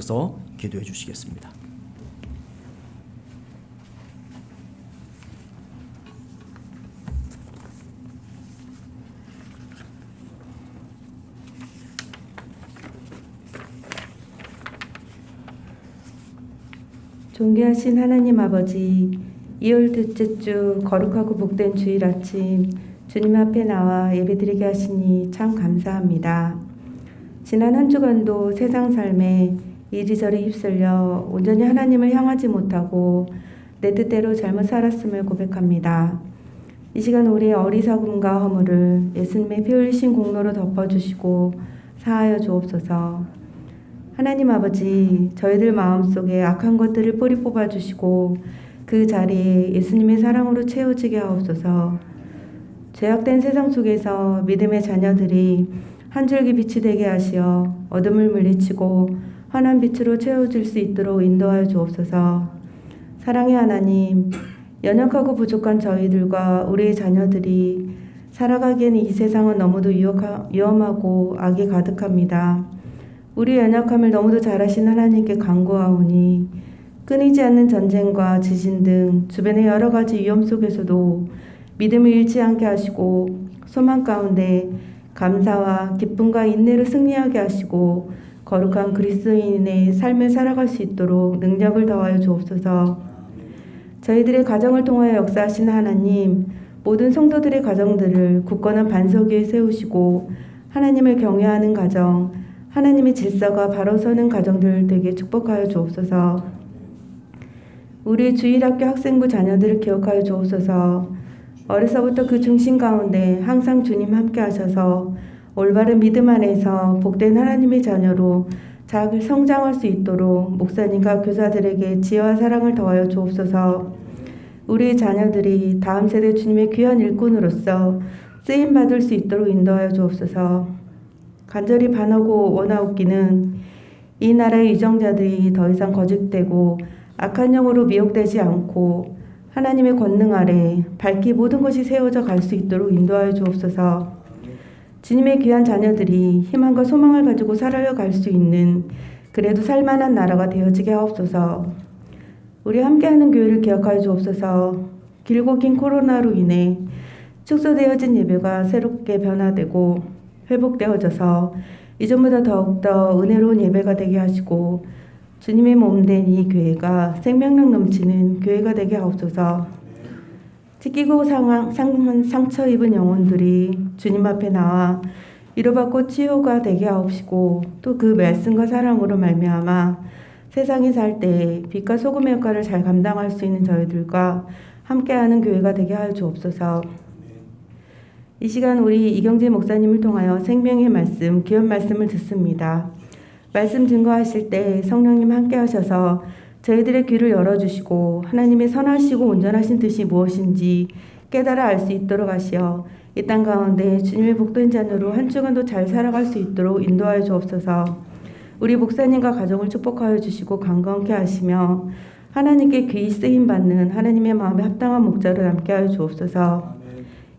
서 기도해 주시겠습니다. 존귀하신 하나님 아버지, 2월 둘째 주 거룩하고 복된 주일 아침 주님 앞에 나와 예배드리게 하시니 참 감사합니다. 지난 한 주간도 세상 삶에 이리저리 휩쓸려 온전히 하나님을 향하지 못하고 내 뜻대로 잘못 살았음을 고백합니다. 이 시간 우리의 어리석음과 허물을 예수님의 피 흘리신 공로로 덮어주시고 사하여 주옵소서. 하나님 아버지, 저희들 마음속에 악한 것들을 뿌리 뽑아주시고 그 자리에 예수님의 사랑으로 채워지게 하옵소서. 죄악된 세상 속에서 믿음의 자녀들이 한 줄기 빛이 되게 하시어 어둠을 물리치고 환한 빛으로 채워질 수 있도록 인도하여 주옵소서. 사랑의 하나님, 연약하고 부족한 저희들과 우리의 자녀들이 살아가기에는 이 세상은 너무도 위험하고 악이 가득합니다. 우리의 연약함을 너무도 잘 아신 하나님께 간구하오니 끊이지 않는 전쟁과 지진 등 주변의 여러 가지 위험 속에서도 믿음을 잃지 않게 하시고 소망 가운데 감사와 기쁨과 인내로 승리하게 하시고 거룩한 그리스도인의 삶을 살아갈 수 있도록 능력을 더하여 주옵소서. 저희들의 가정을 통하여 역사하신 하나님, 모든 성도들의 가정들을 굳건한 반석 위에 세우시고 하나님을 경외하는 가정, 하나님의 질서가 바로 서는 가정들 되게 축복하여 주옵소서. 우리 주일학교 학생부 자녀들을 기억하여 주옵소서. 어려서부터 그 중심 가운데 항상 주님 함께 하셔서 올바른 믿음 안에서 복된 하나님의 자녀로 잘 성장할 수 있도록 목사님과 교사들에게 지혜와 사랑을 더하여 주옵소서. 우리 자녀들이 다음 세대 주님의 귀한 일꾼으로서 쓰임받을 수 있도록 인도하여 주옵소서. 간절히 바라고 원하옵기는 이 나라의 위정자들이 더 이상 거짓되고 악한 영으로 미혹되지 않고 하나님의 권능 아래 밝게 모든 것이 세워져 갈 수 있도록 인도하여 주옵소서. 주님의 귀한 자녀들이 희망과 소망을 가지고 살아갈 수 있는 그래도 살만한 나라가 되어지게 하옵소서. 우리 함께하는 교회를 기억하여 주옵소서. 길고 긴 코로나로 인해 축소되어진 예배가 새롭게 변화되고 회복되어져서 이전보다 더욱더 은혜로운 예배가 되게 하시고 주님의 몸된 이 교회가 생명력 넘치는 교회가 되게 하옵소서. 찢기고 상처 입은 영혼들이 주님 앞에 나와 위로받고 치유가 되게 하옵시고 또 그 말씀과 사랑으로 말미암아 세상에 살 때 빛과 소금의 역할을 잘 감당할 수 있는 저희들과 함께하는 교회가 되게 하여 주옵소서. 이 시간 우리 이경재 목사님을 통하여 생명의 말씀, 귀한 말씀을 듣습니다. 말씀 증거하실 때 성령님 함께 하셔서 저희들의 귀를 열어주시고 하나님의 선하시고 온전하신 뜻이 무엇인지 깨달아 알 수 있도록 하시어 이 땅 가운데 주님의 복된 자녀로 한 주간도 잘 살아갈 수 있도록 인도하여 주옵소서. 우리 목사님과 가정을 축복하여 주시고 강건케 하시며 하나님께 귀히 쓰임받는 하나님의 마음에 합당한 목자로 남게 하여 주옵소서.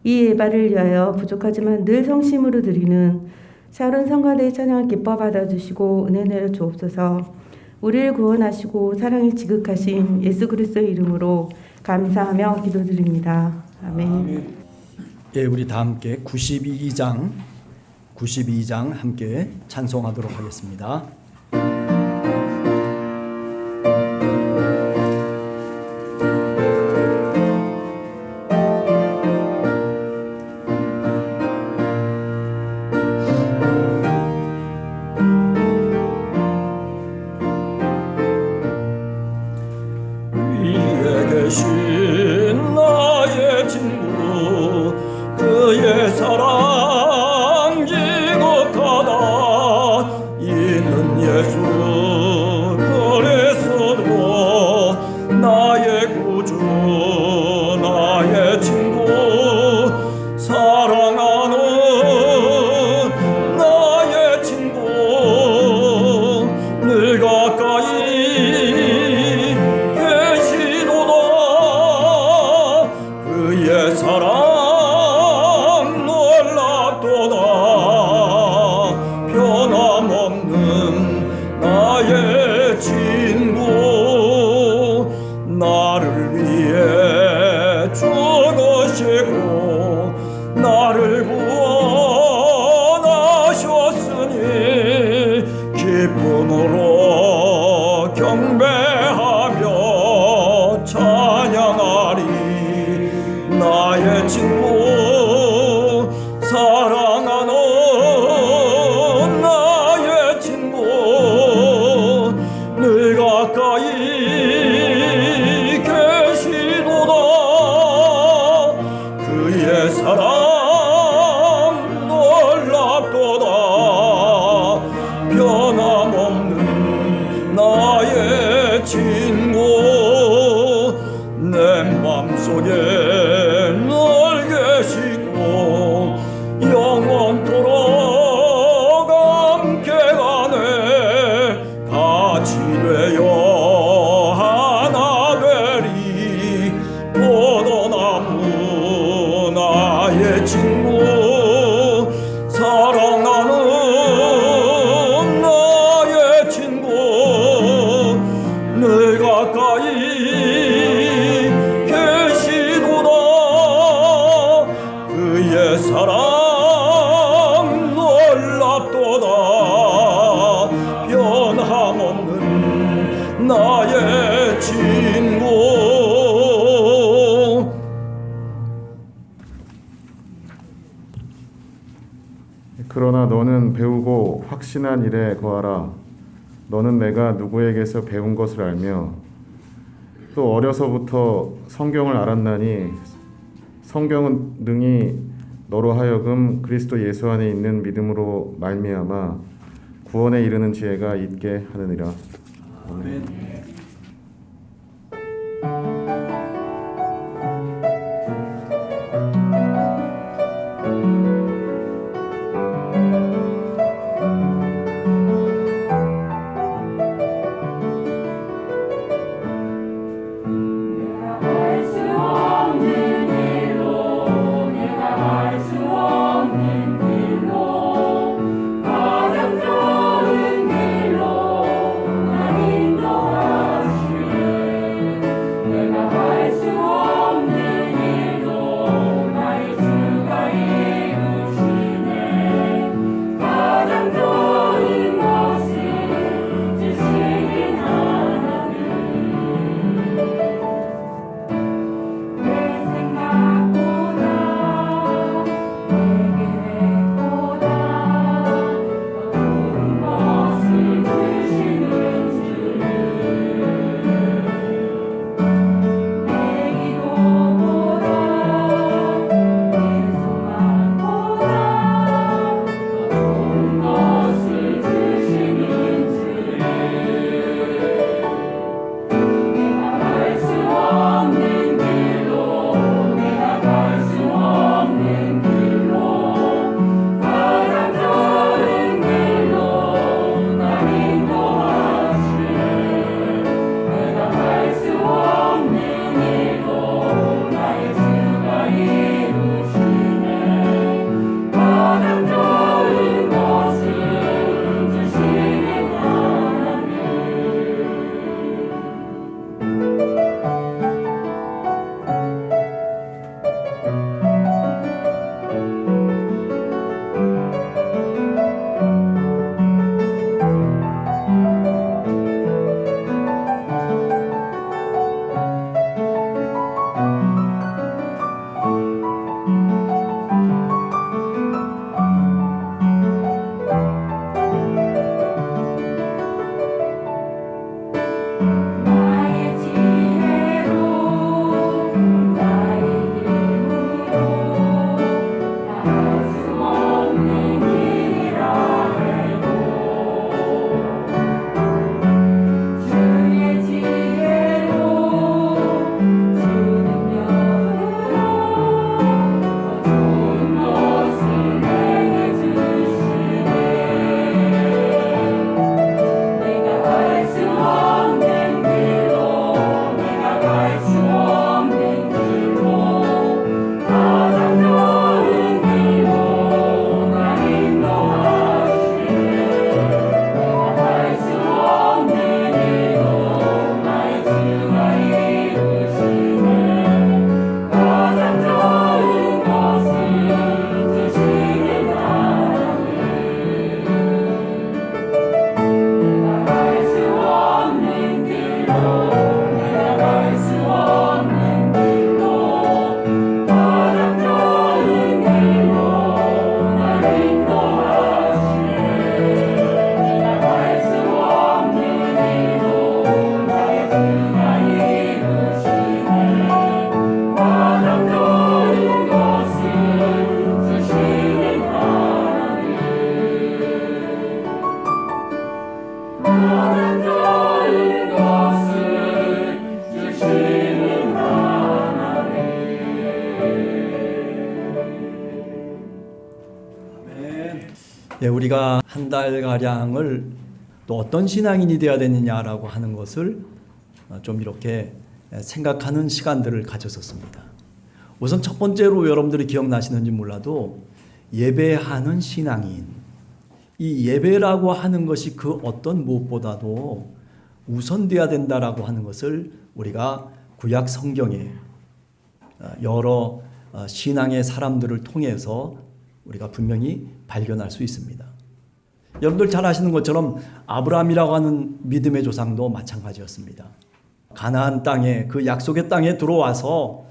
이 예배를 위하여 부족하지만 늘 성심으로 드리는 샤론 성가대의 찬양을 기뻐 받아주시고 은혜 내려 주옵소서. 우리를 구원하시고 사랑이 지극하신 예수 그리스도의 이름으로 감사하며 기도드립니다. 아멘. 예, 우리 다 함께 92장 함께 찬송하도록 하겠습니다. 나의 친구 그의 사랑 지극하다 이는 예수 친구 내 맘속에 널 계시고 영원토록 함께 가네 같이 되어 하나 되리 포도나무 나의 친구 사랑하는 나의 친구 늘 가까이 계시도다 그의 사랑 놀랍도다 변함없는 나의 친구. 그러나 너는 배우고 확신한 일에 거하라. 너는 내가 누구에게서 배운 것을 알며 또 어려서부터 성경을 알았나니 성경은 능히 너로 하여금 그리스도 예수 안에 있는 믿음으로 말미암아 구원에 이르는 지혜가 있게 하느니라. 아멘. 가장 좋은 길로 난 인도하 예, 우리가 한 달가량을 또 어떤 신앙인이 되어야 되느냐라고 하는 것을 좀 이렇게 생각하는 시간들을 가졌었습니다. 우선 첫 번째로 여러분들이 기억나시는지 몰라도 예배하는 신앙인, 이 예배라고 하는 것이 그 어떤 무엇보다도 우선돼야 된다라고 하는 것을 우리가 구약 성경에 여러 신앙의 사람들을 통해서 우리가 분명히 발견할 수 있습니다. 여러분들 잘 아시는 것처럼 아브라함이라고 하는 믿음의 조상도 마찬가지였습니다. 가나안 땅에, 그 약속의 땅에 들어와서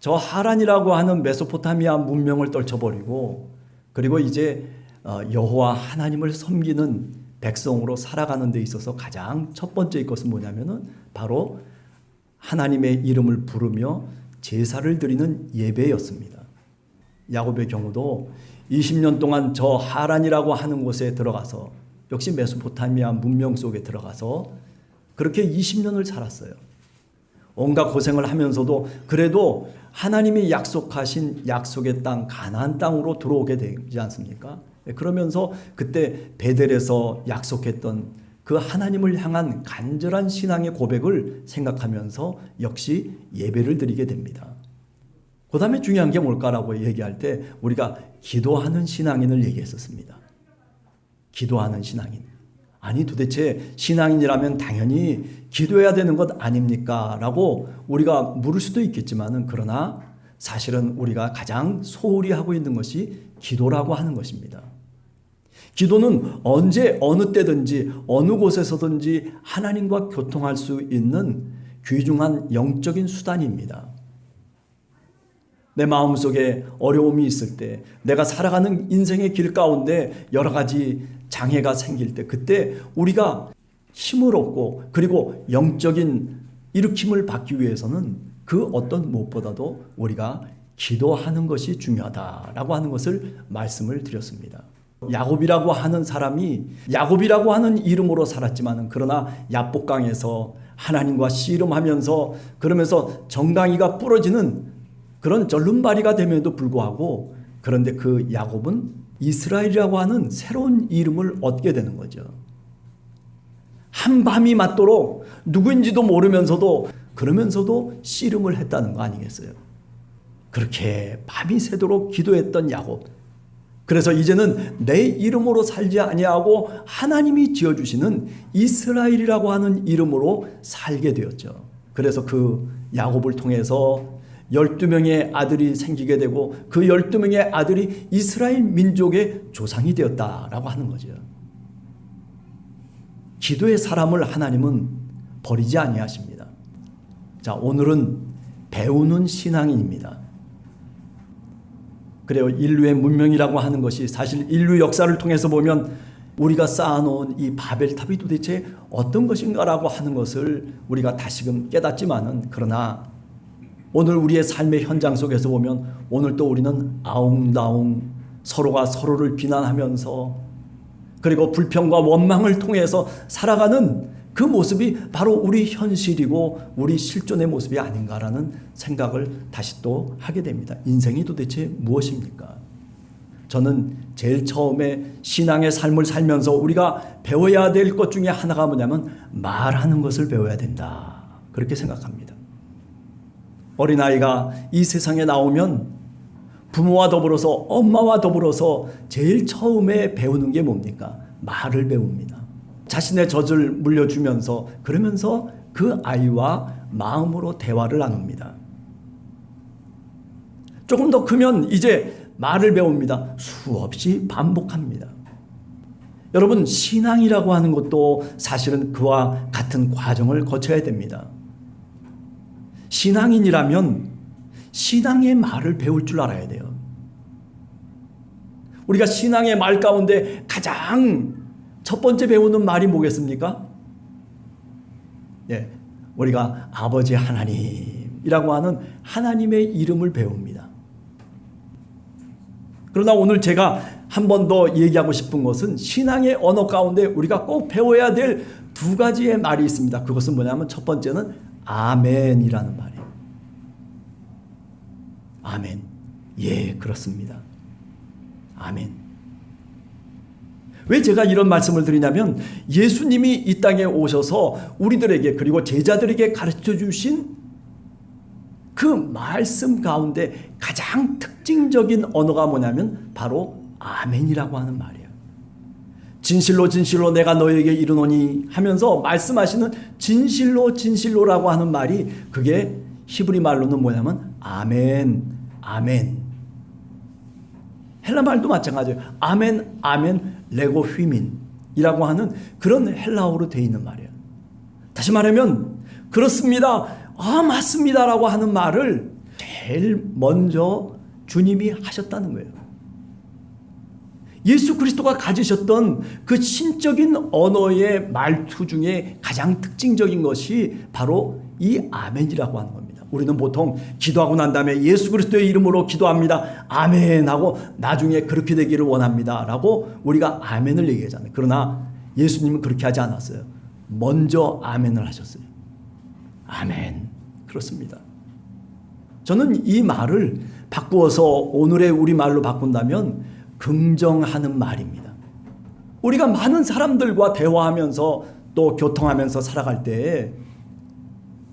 저 하란이라고 하는 메소포타미아 문명을 떨쳐버리고, 그리고 이제 여호와 하나님을 섬기는 백성으로 살아가는 데 있어서 가장 첫 번째 것은 뭐냐면은 바로 하나님의 이름을 부르며 제사를 드리는 예배였습니다. 야곱의 경우도 20년 동안 저 하란이라고 하는 곳에 들어가서, 역시 메소포타미아 문명 속에 들어가서 그렇게 20년을 살았어요. 온갖 고생을 하면서도 그래도 하나님이 약속하신 약속의 땅 가나안 땅으로 들어오게 되지 않습니까? 그러면서 그때 베델에서 약속했던 그 하나님을 향한 간절한 신앙의 고백을 생각하면서 역시 예배를 드리게 됩니다. 그 다음에 중요한 게 뭘까라고 얘기할 때 우리가 기도하는 신앙인을 얘기했었습니다. 기도하는 신앙인. 아니 도대체 신앙인이라면 당연히 기도해야 되는 것 아닙니까? 라고 우리가 물을 수도 있겠지만은, 그러나 사실은 우리가 가장 소홀히 하고 있는 것이 기도라고 하는 것입니다. 기도는 언제 어느 때든지 어느 곳에서든지 하나님과 교통할 수 있는 귀중한 영적인 수단입니다. 내 마음속에 어려움이 있을 때, 내가 살아가는 인생의 길 가운데 여러 가지 장애가 생길 때, 그때 우리가 힘을 얻고 그리고 영적인 일으킴을 받기 위해서는 그 어떤 무엇보다도 우리가 기도하는 것이 중요하다라고 하는 것을 말씀을 드렸습니다. 야곱이라고 하는 사람이 야곱이라고 하는 이름으로 살았지만, 그러나 야복강에서 하나님과 씨름하면서 그러면서 정강이가 부러지는 그런 절름발이가 됨에도 불구하고, 그런데 그 야곱은 이스라엘이라고 하는 새로운 이름을 얻게 되는 거죠. 한밤이 맞도록 누구인지도 모르면서도 그러면서도 씨름을 했다는 거 아니겠어요? 그렇게 밤이 새도록 기도했던 야곱. 그래서 이제는 내 이름으로 살지 아니하고 하나님이 지어주시는 이스라엘이라고 하는 이름으로 살게 되었죠. 그래서 그 야곱을 통해서 12명의 아들이 생기게 되고, 그 12명의 아들이 이스라엘 민족의 조상이 되었다라고 하는 거죠. 기도의 사람을 하나님은 버리지 아니하십니다. 자, 오늘은 배우는 신앙인입니다. 그래요. 인류의 문명이라고 하는 것이 사실 인류 역사를 통해서 보면 우리가 쌓아놓은 이 바벨탑이 도대체 어떤 것인가라고 하는 것을 우리가 다시금 깨닫지만은, 그러나 오늘 우리의 삶의 현장 속에서 보면 오늘 또 우리는 아웅다웅 서로가 서로를 비난하면서 그리고 불평과 원망을 통해서 살아가는 그 모습이 바로 우리 현실이고 우리 실존의 모습이 아닌가라는 생각을 다시 또 하게 됩니다. 인생이 도대체 무엇입니까? 저는 제일 처음에 신앙의 삶을 살면서 우리가 배워야 될 것 중에 하나가 뭐냐면 말하는 것을 배워야 된다. 그렇게 생각합니다. 어린아이가 이 세상에 나오면 부모와 더불어서 엄마와 더불어서 제일 처음에 배우는 게 뭡니까? 말을 배웁니다. 자신의 젖을 물려주면서 그러면서 그 아이와 마음으로 대화를 나눕니다. 조금 더 크면 이제 말을 배웁니다. 수없이 반복합니다. 여러분, 신앙이라고 하는 것도 사실은 그와 같은 과정을 거쳐야 됩니다. 신앙인이라면 신앙의 말을 배울 줄 알아야 돼요. 우리가 신앙의 말 가운데 가장 첫 번째 배우는 말이 뭐겠습니까? 예, 우리가 아버지 하나님이라고 하는 하나님의 이름을 배웁니다. 그러나 오늘 제가 한 번 더 얘기하고 싶은 것은 신앙의 언어 가운데 우리가 꼭 배워야 될 두 가지의 말이 있습니다. 그것은 뭐냐면 첫 번째는 아멘이라는 말이에요. 아멘. 예, 그렇습니다. 아멘. 왜 제가 이런 말씀을 드리냐면 예수님이 이 땅에 오셔서 우리들에게 그리고 제자들에게 가르쳐 주신 그 말씀 가운데 가장 특징적인 언어가 뭐냐면 바로 아멘이라고 하는 말이에요. 진실로 진실로 내가 너에게 이르노니 하면서 말씀하시는 진실로 진실로라고 하는 말이 그게 히브리 말로는 뭐냐면 아멘, 아멘. 헬라 말도 마찬가지예요. 아멘, 아멘, 레고 휘민이라고 하는 그런 헬라어로 되어 있는 말이에요. 다시 말하면 그렇습니다, 아 맞습니다라고 하는 말을 제일 먼저 주님이 하셨다는 거예요. 예수 그리스도가 가지셨던 그 신적인 언어의 말투 중에 가장 특징적인 것이 바로 이 아멘이라고 하는 겁니다. 우리는 보통 기도하고 난 다음에 예수 그리스도의 이름으로 기도합니다. 아멘 하고 나중에 그렇게 되기를 원합니다 라고 우리가 아멘을 얘기하잖아요. 그러나 예수님은 그렇게 하지 않았어요. 먼저 아멘을 하셨어요. 아멘. 그렇습니다. 저는 이 말을 바꾸어서 오늘의 우리말로 바꾼다면 긍정하는 말입니다. 우리가 많은 사람들과 대화하면서 또 교통하면서 살아갈 때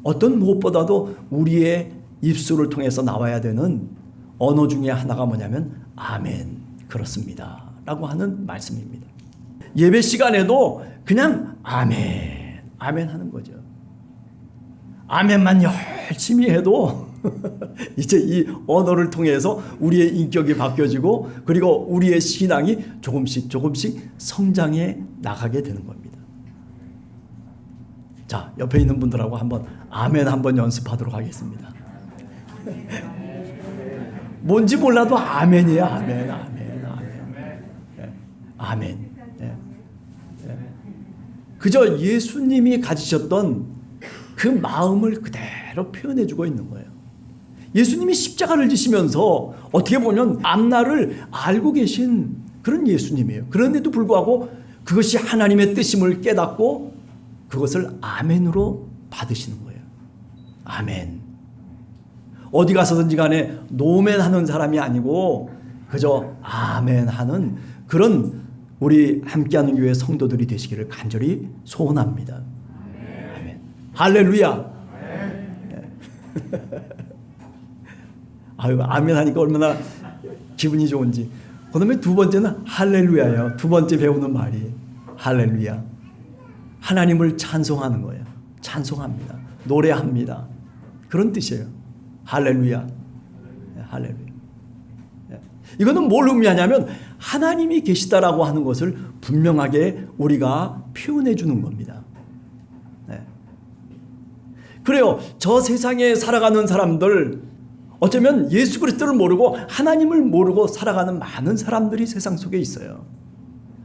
어떤 무엇보다도 우리의 입술을 통해서 나와야 되는 언어 중에 하나가 뭐냐면 아멘, 그렇습니다 라고 하는 말씀입니다. 예배 시간에도 그냥 아멘, 아멘 하는 거죠. 아멘만 열심히 해도 이제 이 언어를 통해서 우리의 인격이 바뀌어지고 그리고 우리의 신앙이 조금씩 조금씩 성장해 나가게 되는 겁니다. 자, 옆에 있는 분들하고 한번 아멘 한번 연습하도록 하겠습니다. 뭔지 몰라도 아멘이에요. 아멘, 아멘, 아멘. 네. 아멘. 네. 네. 그저 예수님이 가지셨던 그 마음을 그대로 표현해주고 있는 거예요. 예수님이 십자가를 지시면서 어떻게 보면 앞날을 알고 계신 그런 예수님이에요. 그런데도 불구하고 그것이 하나님의 뜻임을 깨닫고 그것을 아멘으로 받으시는 거예요. 아멘. 어디 가서든지 간에 노멘 하는 사람이 아니고 그저 아멘 하는 그런 우리 함께하는 교회 성도들이 되시기를 간절히 소원합니다. 아멘. 할렐루야. 아유, 아멘 하니까 얼마나 기분이 좋은지. 그 다음에 두 번째는 할렐루야예요. 두 번째 배우는 말이 할렐루야. 하나님을 찬송하는 거예요. 찬송합니다. 노래합니다. 그런 뜻이에요. 할렐루야. 할렐루야. 이거는 뭘 의미하냐면 하나님이 계시다라고 하는 것을 분명하게 우리가 표현해 주는 겁니다. 그래요. 저 세상에 살아가는 사람들, 어쩌면 예수 그리스도를 모르고 하나님을 모르고 살아가는 많은 사람들이 세상 속에 있어요.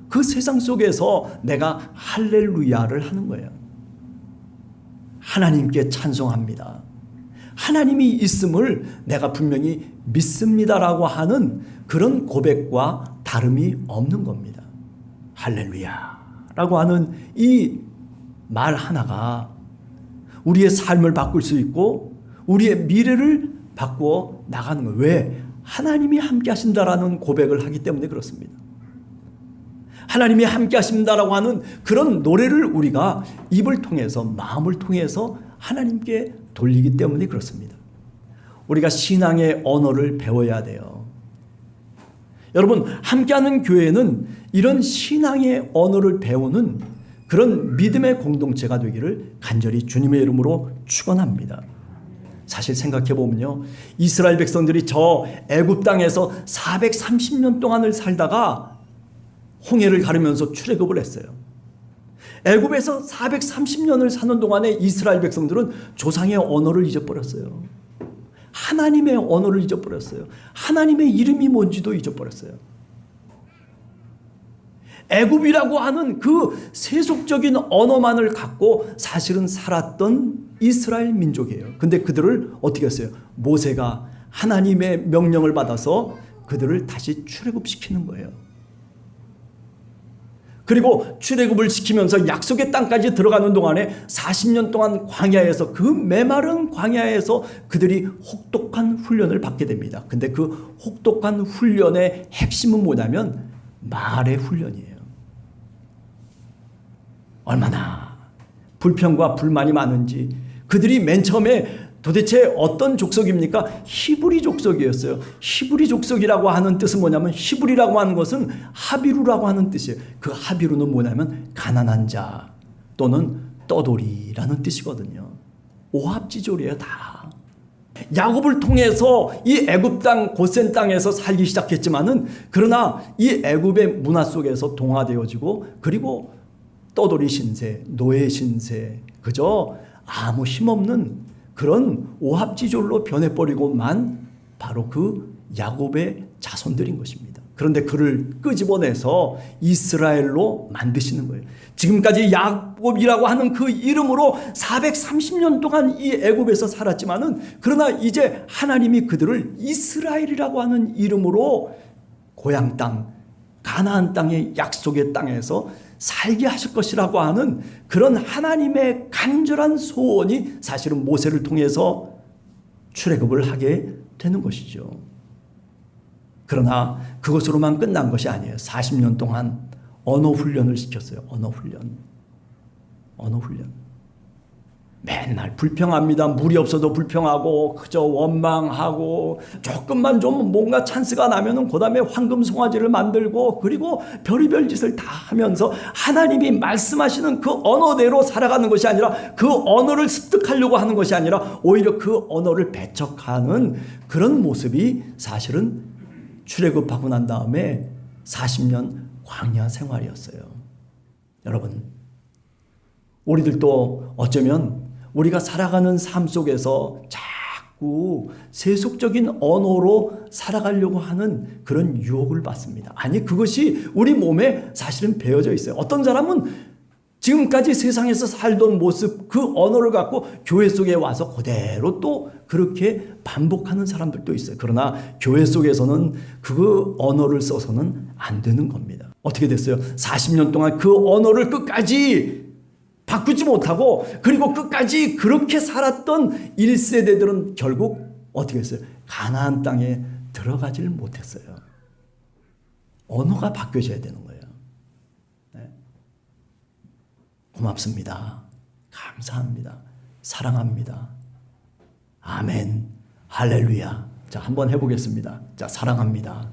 그 세상 속에서 내가 할렐루야를 하는 거예요. 하나님께 찬송합니다. 하나님이 있음을 내가 분명히 믿습니다라고 하는 그런 고백과 다름이 없는 겁니다. 할렐루야라고 하는 이 말 하나가 우리의 삶을 바꿀 수 있고 우리의 미래를 바꾸어 나가는 거예요. 왜? 하나님이 함께 하신다라는 고백을 하기 때문에 그렇습니다. 하나님이 함께 하신다라고 하는 그런 노래를 우리가 입을 통해서 마음을 통해서 하나님께 돌리기 때문에 그렇습니다. 우리가 신앙의 언어를 배워야 돼요. 여러분, 함께하는 교회는 이런 신앙의 언어를 배우는 그런 믿음의 공동체가 되기를 간절히 주님의 이름으로 축원합니다. 사실 생각해 보면요, 이스라엘 백성들이 저 애굽 땅에서 430년 동안을 살다가 홍해를 가르면서 출애굽을 했어요. 애굽에서 430년을 사는 동안에 이스라엘 백성들은 조상의 언어를 잊어버렸어요. 하나님의 언어를 잊어버렸어요. 하나님의 이름이 뭔지도 잊어버렸어요. 애굽이라고 하는 그 세속적인 언어만을 갖고 사실은 살았던 이스라엘 민족이에요. 근데 그들을 어떻게 했어요? 모세가 하나님의 명령을 받아서 그들을 다시 출애굽시키는 거예요. 그리고 출애굽을 시키면서 약속의 땅까지 들어가는 동안에 40년 동안 광야에서, 그 메마른 광야에서 그들이 혹독한 훈련을 받게 됩니다. 근데 그 혹독한 훈련의 핵심은 뭐냐면 말의 훈련이에요. 얼마나 불평과 불만이 많은지. 그들이 맨 처음에 도대체 어떤 족속입니까? 히브리 족속이었어요. 히브리 족속이라고 하는 뜻은 뭐냐면, 히브리라고 하는 것은 하비루라고 하는 뜻이에요. 그 하비루는 뭐냐면 가난한 자 또는 떠돌이라는 뜻이거든요. 오합지졸이에요, 다. 야곱을 통해서 이 애굽 땅 고센 땅에서 살기 시작했지만은, 그러나 이 애굽의 문화 속에서 동화되어지고, 그리고 떠돌이 신세, 노예 신세, 그저 아무 힘없는 그런 오합지졸로 변해버리고만 바로 그 야곱의 자손들인 것입니다. 그런데 그를 끄집어내서 이스라엘로 만드시는 거예요. 지금까지 야곱이라고 하는 그 이름으로 430년 동안 이 애굽에서 살았지만은, 그러나 이제 하나님이 그들을 이스라엘이라고 하는 이름으로 고향 땅, 가나안 땅의 약속의 땅에서 살게 하실 것이라고 하는 그런 하나님의 간절한 소원이 사실은 모세를 통해서 출애굽을 하게 되는 것이죠. 그러나 그것으로만 끝난 것이 아니에요. 40년 동안 언어 훈련을 시켰어요. 언어 훈련. 맨날 불평합니다. 물이 없어도 불평하고, 그저 원망하고, 조금만 좀 뭔가 찬스가 나면은 그 다음에 황금 송아지를 만들고, 그리고 별의별 짓을 다 하면서 하나님이 말씀하시는 그 언어대로 살아가는 것이 아니라, 그 언어를 습득하려고 하는 것이 아니라 오히려 그 언어를 배척하는 그런 모습이 사실은 출애굽하고 난 다음에 40년 광야 생활이었어요. 여러분, 우리들도 어쩌면 우리가 살아가는 삶 속에서 자꾸 세속적인 언어로 살아가려고 하는 그런 유혹을 받습니다. 아니, 그것이 우리 몸에 사실은 배어져 있어요. 어떤 사람은 지금까지 세상에서 살던 모습, 그 언어를 갖고 교회 속에 와서 그대로 또 그렇게 반복하는 사람들도 있어요. 그러나 교회 속에서는 그 언어를 써서는 안 되는 겁니다. 어떻게 됐어요? 40년 동안 그 언어를 끝까지 바꾸지 못하고, 그리고 끝까지 그렇게 살았던 1세대들은 결국 어떻게 했어요? 가나안 땅에 들어가질 못했어요. 언어가 바뀌어져야 되는 거예요. 네. 고맙습니다. 감사합니다. 사랑합니다. 아멘. 할렐루야. 자, 한번 해보겠습니다. 자, 사랑합니다.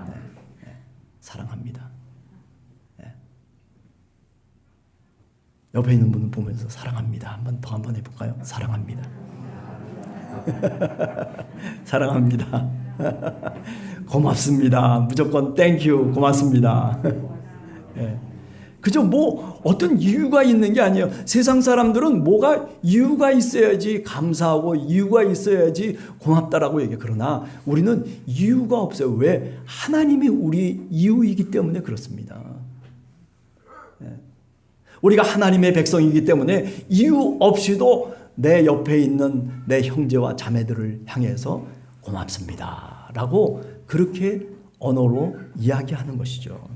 네. 네. 사랑합니다. 옆에 있는 분을 보면서 사랑합니다. 한번 해볼까요? 사랑합니다. 사랑합니다. 고맙습니다. 무조건 땡큐 고맙습니다. 네. 그저 뭐 어떤 이유가 있는 게 아니에요. 세상 사람들은 뭐가 이유가 있어야지 감사하고 이유가 있어야지 고맙다라고 얘기해요. 그러나 우리는 이유가 없어요. 왜? 하나님이 우리 이유이기 때문에 그렇습니다. 우리가 하나님의 백성이기 때문에 이유 없이도 내 옆에 있는 내 형제와 자매들을 향해서 고맙습니다 라고 그렇게 언어로 이야기하는 것이죠.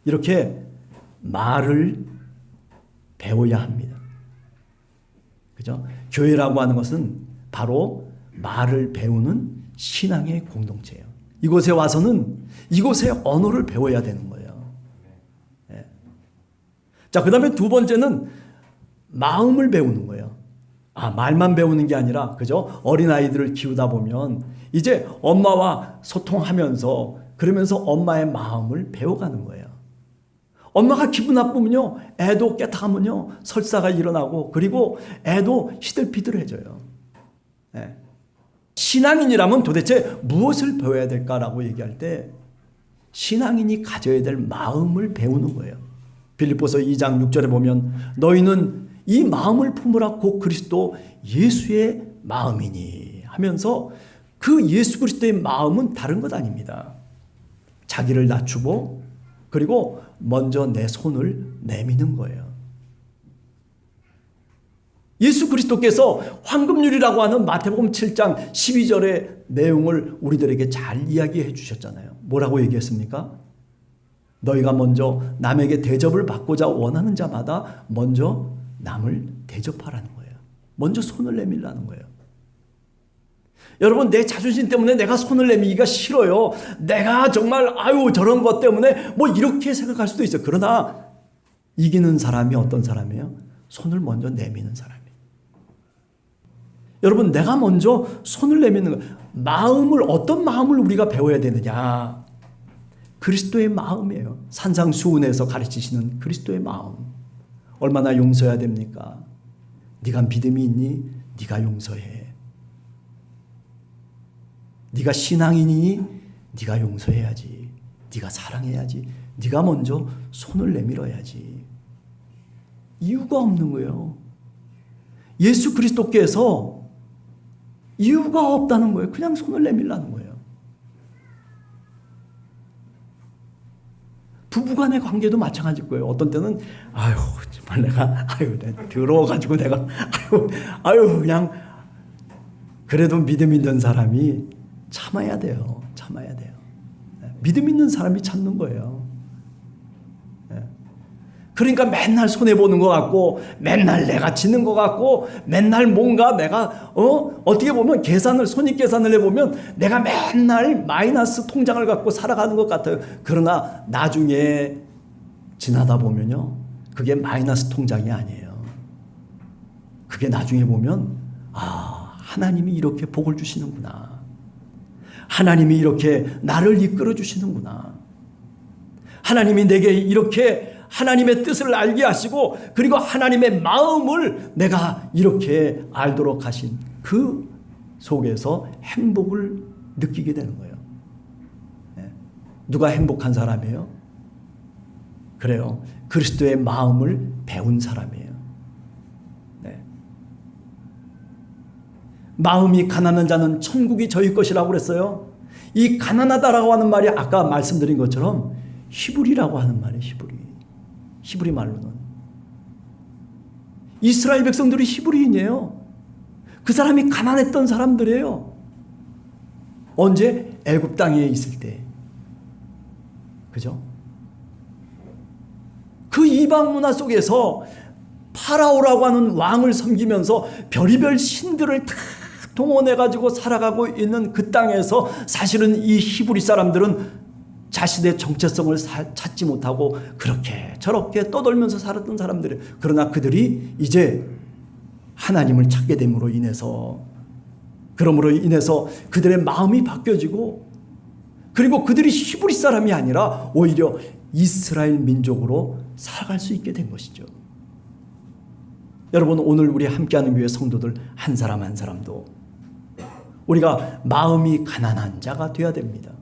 이렇게 말을 배워야 합니다. 그죠? 교회라고 하는 것은 바로 말을 배우는 신앙의 공동체예요. 이곳에 와서는 이곳의 언어를 배워야 되는 거예요. 자, 그 다음에 두 번째는 마음을 배우는 거예요. 말만 배우는 게 아니라, 그죠? 어린아이들을 키우다 보면 이제 엄마와 소통하면서, 그러면서 엄마의 마음을 배워가는 거예요. 엄마가 기분 나쁘면요, 애도 깨끗하면요, 설사가 일어나고, 그리고 애도 시들피들해져요. 네. 신앙인이라면 도대체 무엇을 배워야 될까라고 얘기할 때, 신앙인이 가져야 될 마음을 배우는 거예요. 빌립보서 2장 6절에 보면 너희는 이 마음을 품으라 곧 그리스도 예수의 마음이니 하면서, 그 예수 그리스도의 마음은 다른 것 아닙니다. 자기를 낮추고, 그리고 먼저 내 손을 내미는 거예요. 예수 그리스도께서 황금률이라고 하는 마태복음 7장 12절의 내용을 우리들에게 잘 이야기해 주셨잖아요. 뭐라고 얘기했습니까? 너희가 먼저 남에게 대접을 받고자 원하는 자마다 먼저 남을 대접하라는 거예요. 먼저 손을 내밀라는 거예요. 여러분, 내 자존심 때문에 내가 손을 내밀기가 싫어요. 내가 정말 저런 것 때문에 뭐 이렇게 생각할 수도 있어요. 그러나 이기는 사람이 어떤 사람이에요? 손을 먼저 내미는 사람이에요. 여러분, 내가 먼저 손을 내미는 거예요. 어떤 마음을 우리가 배워야 되느냐? 그리스도의 마음이에요. 산상수훈에서 가르치시는 그리스도의 마음. 얼마나 용서해야 됩니까? 네가 믿음이 있니? 네가 용서해. 네가 신앙인이니? 네가 용서해야지. 네가 사랑해야지. 네가 먼저 손을 내밀어야지. 이유가 없는 거예요. 예수 그리스도께서 이유가 없다는 거예요. 그냥 손을 내밀라는 거예요. 부부간의 관계도 마찬가지일 거예요. 어떤 때는 정말 내가 더러워가지고 내가 그냥 그래도 믿음 있는 사람이 참아야 돼요. 참아야 돼요. 믿음 있는 사람이 참는 거예요. 그러니까 맨날 손해보는 것 같고, 맨날 내가 지는 것 같고, 맨날 뭔가 내가 어떻게 보면 손익계산을 해보면 내가 맨날 마이너스 통장을 갖고 살아가는 것 같아요. 그러나 나중에 지나다 보면요, 그게 마이너스 통장이 아니에요. 그게 나중에 보면 하나님이 이렇게 복을 주시는구나. 하나님이 이렇게 나를 이끌어 주시는구나. 하나님이 내게 이렇게 하나님의 뜻을 알게 하시고, 그리고 하나님의 마음을 내가 이렇게 알도록 하신 그 속에서 행복을 느끼게 되는 거예요. 누가 행복한 사람이에요? 그래요. 그리스도의 마음을 배운 사람이에요. 마음이 가난한 자는 천국이 저희 것이라고 그랬어요. 이 가난하다라고 하는 말이 아까 말씀드린 것처럼 히브리라고 하는 말이에요. 히브리 말로는 이스라엘 백성들이 히브리인이에요. 그 사람이 가난했던 사람들이에요. 언제? 애굽 땅에 있을 때. 그죠? 그 이방 문화 속에서 파라오라고 하는 왕을 섬기면서 별의별 신들을 다 동원해가지고 살아가고 있는 그 땅에서 사실은 이 히브리 사람들은 자신의 정체성을 찾지 못하고 그렇게 저렇게 떠돌면서 살았던 사람들이에요. 그러나 그들이 이제 하나님을 찾게 됨으로 인해서, 그러므로 인해서 그들의 마음이 바뀌어지고, 그리고 그들이 히브리 사람이 아니라 오히려 이스라엘 민족으로 살아갈 수 있게 된 것이죠. 여러분, 오늘 우리 함께하는 교회 성도들 한 사람 한 사람도 우리가 마음이 가난한 자가 되어야 됩니다.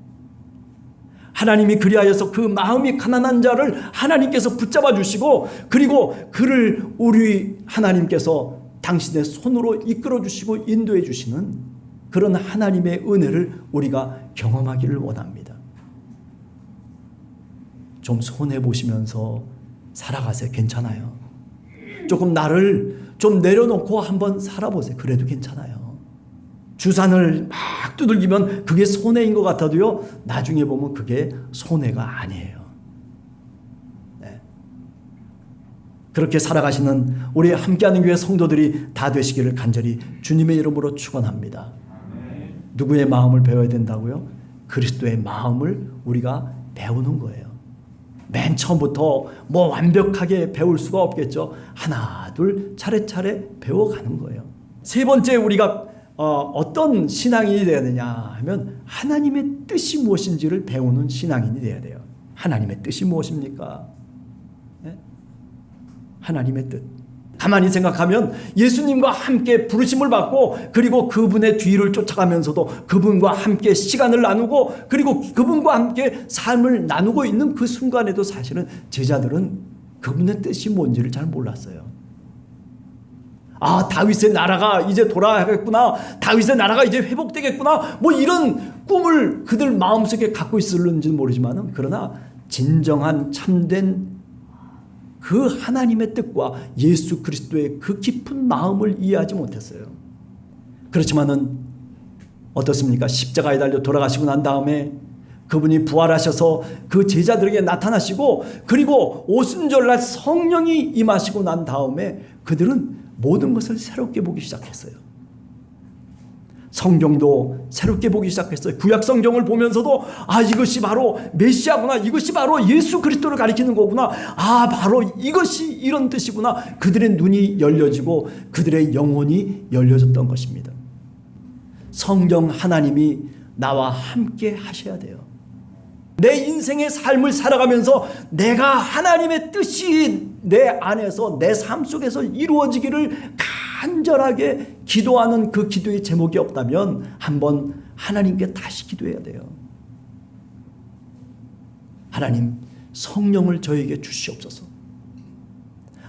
하나님이 그리하여서 그 마음이 가난한 자를 하나님께서 붙잡아 주시고, 그리고 그를 우리 하나님께서 당신의 손으로 이끌어 주시고 인도해 주시는 그런 하나님의 은혜를 우리가 경험하기를 원합니다. 좀 손해보시면서 살아가세요. 괜찮아요. 조금 나를 좀 내려놓고 한번 살아보세요. 그래도 괜찮아요. 주산을 막 두들기면 그게 손해인 것 같아도요, 나중에 보면 그게 손해가 아니에요. 네. 그렇게 살아가시는 우리 함께하는 교회 성도들이 다 되시기를 간절히 주님의 이름으로 축원합니다. 누구의 마음을 배워야 된다고요? 그리스도의 마음을 우리가 배우는 거예요. 맨 처음부터 뭐 완벽하게 배울 수가 없겠죠. 하나 둘 차례차례 배워가는 거예요. 세 번째, 우리가 어떤 신앙인이 되어야 되냐 하면 하나님의 뜻이 무엇인지를 배우는 신앙인이 되어야 돼요. 하나님의 뜻이 무엇입니까? 네? 하나님의 뜻. 가만히 생각하면 예수님과 함께 부르심을 받고, 그리고 그분의 뒤를 쫓아가면서도 그분과 함께 시간을 나누고, 그리고 그분과 함께 삶을 나누고 있는 그 순간에도 사실은 제자들은 그분의 뜻이 뭔지를 잘 몰랐어요. 다윗의 나라가 이제 돌아가겠구나, 다윗의 나라가 이제 회복되겠구나, 뭐 이런 꿈을 그들 마음속에 갖고 있을는지는 모르지만, 그러나 진정한 참된 그 하나님의 뜻과 예수 그리스도의 그 깊은 마음을 이해하지 못했어요. 그렇지만은 어떻습니까? 십자가에 달려 돌아가시고 난 다음에 그분이 부활하셔서 그 제자들에게 나타나시고, 그리고 오순절날 성령이 임하시고 난 다음에 그들은 모든 것을 새롭게 보기 시작했어요. 성경도 새롭게 보기 시작했어요. 구약 성경을 보면서도 이것이 바로 메시아구나, 이것이 바로 예수 그리스도를 가리키는 거구나, 바로 이것이 이런 뜻이구나. 그들의 눈이 열려지고 그들의 영혼이 열려졌던 것입니다. 성령 하나님이 나와 함께 하셔야 돼요. 내 인생의 삶을 살아가면서 내가 하나님의 뜻이 내 안에서, 내 삶 속에서 이루어지기를 간절하게 기도하는 그 기도의 제목이 없다면 한번 하나님께 다시 기도해야 돼요. 하나님, 성령을 저에게 주시옵소서.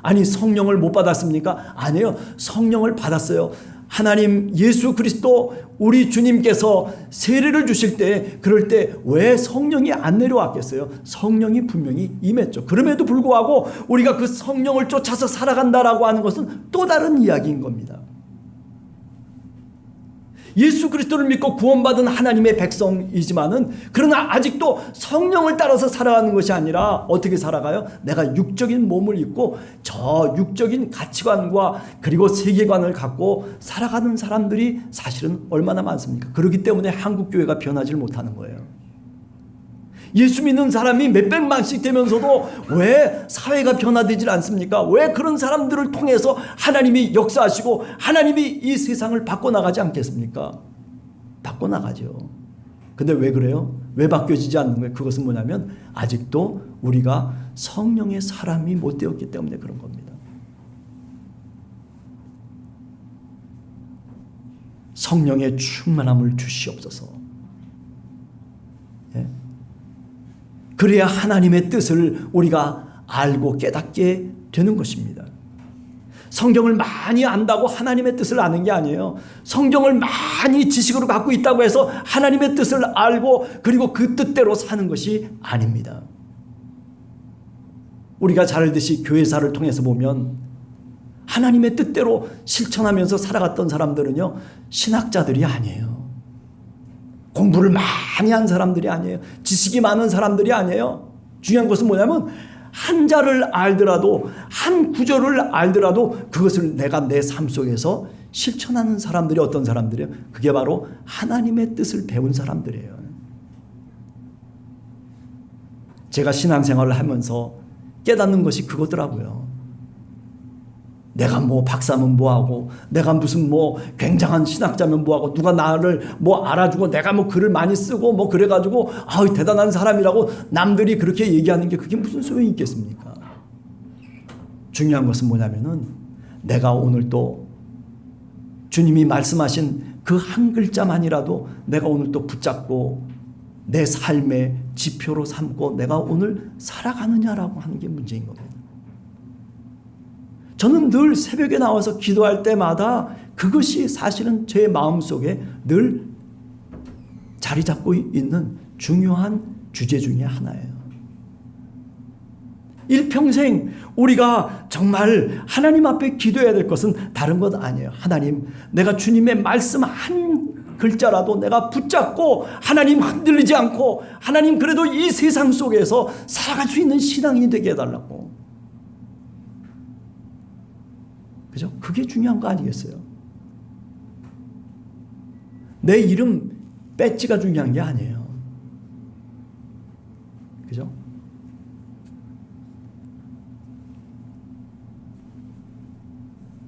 아니, 성령을 못 받았습니까? 아니에요. 성령을 받았어요. 하나님, 예수 그리스도 우리 주님께서 세례를 주실 때, 그럴 때 왜 성령이 안 내려왔겠어요? 성령이 분명히 임했죠. 그럼에도 불구하고 우리가 그 성령을 쫓아서 살아간다라고 하는 것은 또 다른 이야기인 겁니다. 예수 그리스도를 믿고 구원받은 하나님의 백성이지만은, 그러나 아직도 성령을 따라서 살아가는 것이 아니라 어떻게 살아가요? 내가 육적인 몸을 입고 저 육적인 가치관과 그리고 세계관을 갖고 살아가는 사람들이 사실은 얼마나 많습니까? 그렇기 때문에 한국교회가 변하지 못하는 거예요. 예수 믿는 사람이 몇백만씩 되면서도 왜 사회가 변화되질 않습니까? 왜 그런 사람들을 통해서 하나님이 역사하시고 하나님이 이 세상을 바꿔나가지 않겠습니까? 바꿔나가죠. 근데 왜 그래요? 왜 바뀌어지지 않는 거예요? 그것은 뭐냐면 아직도 우리가 성령의 사람이 못 되었기 때문에 그런 겁니다. 성령의 충만함을 주시옵소서. 예? 그래야 하나님의 뜻을 우리가 알고 깨닫게 되는 것입니다. 성경을 많이 안다고 하나님의 뜻을 아는 게 아니에요. 성경을 많이 지식으로 갖고 있다고 해서 하나님의 뜻을 알고 그리고 그 뜻대로 사는 것이 아닙니다. 우리가 잘 알듯이 교회사를 통해서 보면 하나님의 뜻대로 실천하면서 살아갔던 사람들은요, 신학자들이 아니에요. 공부를 많이 한 사람들이 아니에요. 지식이 많은 사람들이 아니에요. 중요한 것은 뭐냐면 한 자를 알더라도, 한 구절을 알더라도 그것을 내가 내 삶 속에서 실천하는 사람들이 어떤 사람들이에요? 그게 바로 하나님의 뜻을 배운 사람들이에요. 제가 신앙생활을 하면서 깨닫는 것이 그거더라고요. 내가 뭐 박사면 뭐하고, 내가 무슨 뭐 굉장한 신학자면 뭐하고, 누가 나를 뭐 알아주고 내가 뭐 글을 많이 쓰고 뭐 그래가지고 대단한 사람이라고 남들이 그렇게 얘기하는 게 그게 무슨 소용이 있겠습니까? 중요한 것은 뭐냐면은 내가 오늘 또 주님이 말씀하신 그 한 글자만이라도 내가 오늘 또 붙잡고 내 삶의 지표로 삼고 내가 오늘 살아가느냐라고 하는 게 문제인 겁니다. 저는 늘 새벽에 나와서 기도할 때마다 그것이 사실은 제 마음속에 늘 자리 잡고 있는 중요한 주제 중에 하나예요. 일평생 우리가 정말 하나님 앞에 기도해야 될 것은 다른 것 아니에요. 하나님, 내가 주님의 말씀 한 글자라도 내가 붙잡고 하나님 흔들리지 않고 하나님 그래도 이 세상 속에서 살아갈 수 있는 신앙인이 되게 해달라고. 그죠? 그게 중요한 거 아니겠어요? 내 이름 배지가 중요한 게 아니에요. 그죠?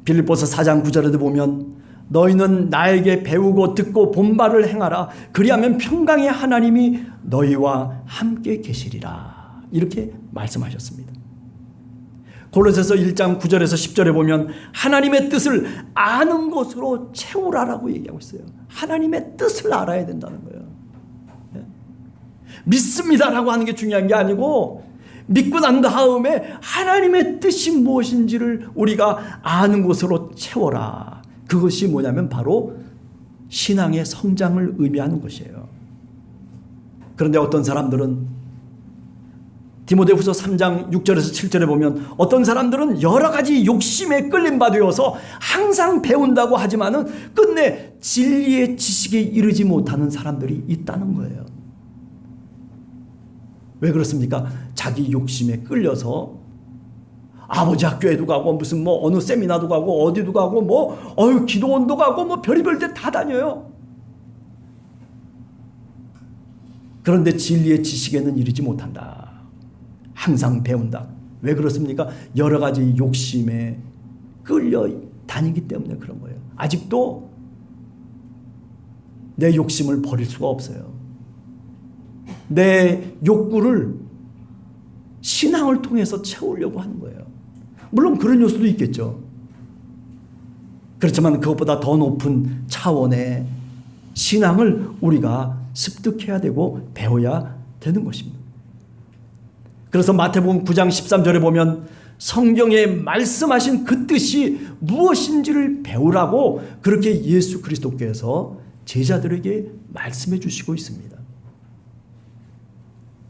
빌립보서 4장 9절에도 보면 너희는 나에게 배우고 듣고 본바를 행하라. 그리하면 평강의 하나님이 너희와 함께 계시리라. 이렇게 말씀하셨습니다. 골로새서 1장 9절에서 10절에 보면 하나님의 뜻을 아는 것으로 채우라라고 얘기하고 있어요. 하나님의 뜻을 알아야 된다는 거예요. 믿습니다라고 하는 게 중요한 게 아니고 믿고 난 다음에 하나님의 뜻이 무엇인지를 우리가 아는 것으로 채워라. 그것이 뭐냐면 바로 신앙의 성장을 의미하는 것이에요. 그런데 어떤 사람들은 디모데후서 3장 6절에서 7절에 보면 어떤 사람들은 여러 가지 욕심에 끌림 받아서 항상 배운다고 하지만은 끝내 진리의 지식에 이르지 못하는 사람들이 있다는 거예요. 왜 그렇습니까? 자기 욕심에 끌려서 아버지 학교에도 가고 무슨 뭐 어느 세미나도 가고 어디도 가고 뭐 기도원도 가고 뭐 별의별 데 다 다녀요. 그런데 진리의 지식에는 이르지 못한다. 항상 배운다. 왜 그렇습니까? 여러 가지 욕심에 끌려 다니기 때문에 그런 거예요. 아직도 내 욕심을 버릴 수가 없어요. 내 욕구를 신앙을 통해서 채우려고 하는 거예요. 물론 그런 요소도 있겠죠. 그렇지만 그것보다 더 높은 차원의 신앙을 우리가 습득해야 되고 배워야 되는 것입니다. 그래서 마태복음 9장 13절에 보면 성경에 말씀하신 그 뜻이 무엇인지를 배우라고 그렇게 예수 그리스도께서 제자들에게 말씀해 주시고 있습니다.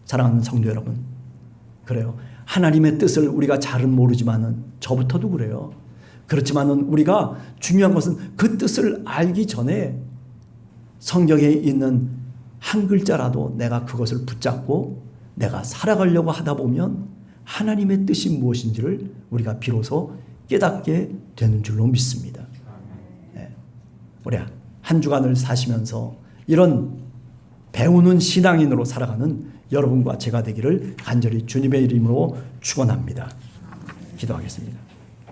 사랑하는 성도 여러분, 그래요. 하나님의 뜻을 우리가 잘은 모르지만은 저부터도 그래요. 그렇지만은 우리가 중요한 것은 그 뜻을 알기 전에 성경에 있는 한 글자라도 내가 그것을 붙잡고 내가 살아가려고 하다 보면 하나님의 뜻이 무엇인지를 우리가 비로소 깨닫게 되는 줄로 믿습니다. 네. 우리 한 주간을 사시면서 이런 배우는 신앙인으로 살아가는 여러분과 제가 되기를 간절히 주님의 이름으로 축원합니다. 기도하겠습니다.